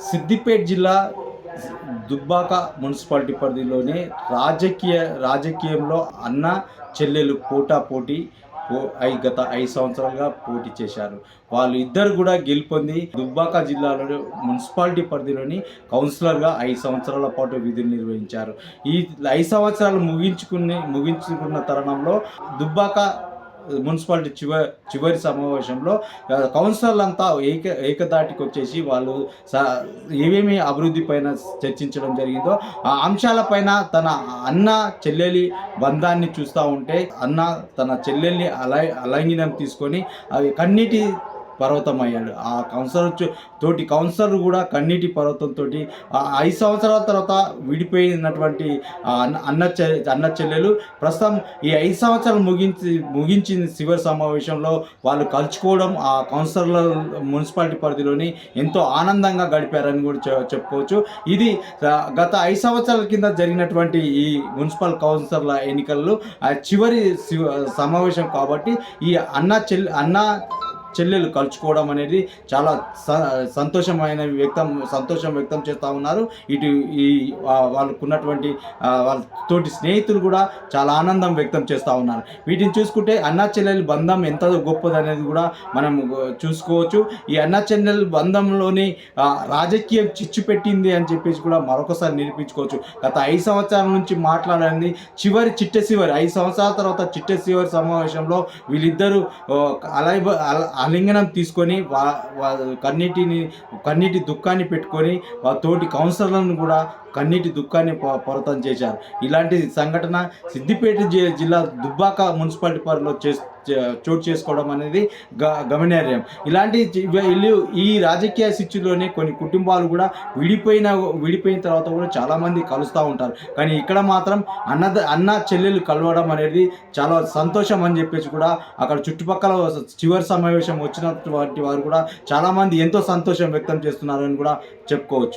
సిద్దిపేట జిల్లా దుబ్బాక మున్సిపాలిటీ పరిధిలోనే రాజకీయంలో అన్న చెల్లెలు పోటాపోటీ గత 5 సంవత్సరాలుగా పోటీ చేశారు. వాళ్ళు ఇద్దరు కూడా గెలుపొంది దుబ్బాక జిల్లాలో మున్సిపాలిటీ పరిధిలోని కౌన్సిలర్గా 5 సంవత్సరాల పాటు విధులు నిర్వహించారు. ఈ 5 సంవత్సరాలు ముగించుకున్న తరుణంలో దుబ్బాక మున్సిపాలిటీ చివరి సమావేశంలో కౌన్సిలర్లంతా ఏకదాటికి వచ్చేసి వాళ్ళు ఏమేమి అభివృద్ధి పైన చర్చించడం జరిగిందో ఆ అంశాలపైన తన అన్న చెల్లెలి బంధాన్ని చూస్తూ ఉంటే అన్న తన చెల్లెల్ని అలైంగినం తీసుకొని అవి కన్నీటి పర్వతం అయ్యాడు. ఆ తోటి కౌన్సిలర్ కూడా కన్నీటి పర్వతంతో 5 సంవత్సరాల తర్వాత విడిపోయినటువంటి అన్న చెల్లెలు ప్రస్తుతం ఈ 5 సంవత్సరాలు ముగించిన చివరి సమావేశంలో వాళ్ళు కలుసుకోవడం ఆ కౌన్సిలర్ల మున్సిపాలిటీ పరిధిలోని ఎంతో ఆనందంగా గడిపారని కూడా చెప్పుకోవచ్చు. ఇది గత 5 సంవత్సరాల కింద జరిగినటువంటి ఈ మున్సిపల్ కౌన్సిలర్ల ఎన్నికల్లో చివరి సమావేశం కాబట్టి ఈ అన్న చెల్లెలు కలుసుకోవడం అనేది చాలా సంతోషం వ్యక్తం చేస్తూ ఉన్నారు. ఇటు ఈ వాళ్ళకున్నటువంటి వాళ్ళ తోటి స్నేహితులు కూడా చాలా ఆనందం వ్యక్తం చేస్తూ ఉన్నారు. వీటిని చూసుకుంటే అన్నా చెల్లెలు బంధం ఎంత గొప్పది అనేది కూడా మనం చూసుకోవచ్చు. ఈ అన్నా చెల్లెలు బంధంలోని రాజకీయం చిచ్చు పెట్టింది అని చెప్పేసి కూడా మరొకసారి నిరూపించుకోవచ్చు. గత 5 సంవత్సరాల నుంచి మాట్లాడింది చివరి 5 సంవత్సరాల తర్వాత చిట్ట సమావేశంలో వీళ్ళిద్దరూ ఆలింగనం తీసుకొని కన్నీటి దుఃఖాన్ని పెట్టుకొని తోటి కౌన్సిలర్లను కూడా కన్నీటి దుఃఖాన్ని పర్వతం చేశారు. ఇలాంటి సంఘటన సిద్దిపేట జిల్లా దుబ్బాక మున్సిపాలిటీ పరిధిలో చోటు చేసుకోవడం అనేది గమనార్హం. ఇలాంటి ఈ రాజకీయ సిచ్యులోనే కొన్ని కుటుంబాలు కూడా విడిపోయిన తర్వాత కూడా చాలామంది కలుస్తూ ఉంటారు. కానీ ఇక్కడ మాత్రం అన్న చెల్లెలు కలవడం అనేది చాలా సంతోషం అని చెప్పేసి కూడా అక్కడ చుట్టుపక్కల చివరి సమావేశం వచ్చినటువంటి వారు కూడా చాలామంది ఎంతో సంతోషం వ్యక్తం చేస్తున్నారని కూడా చెప్పుకోవచ్చు.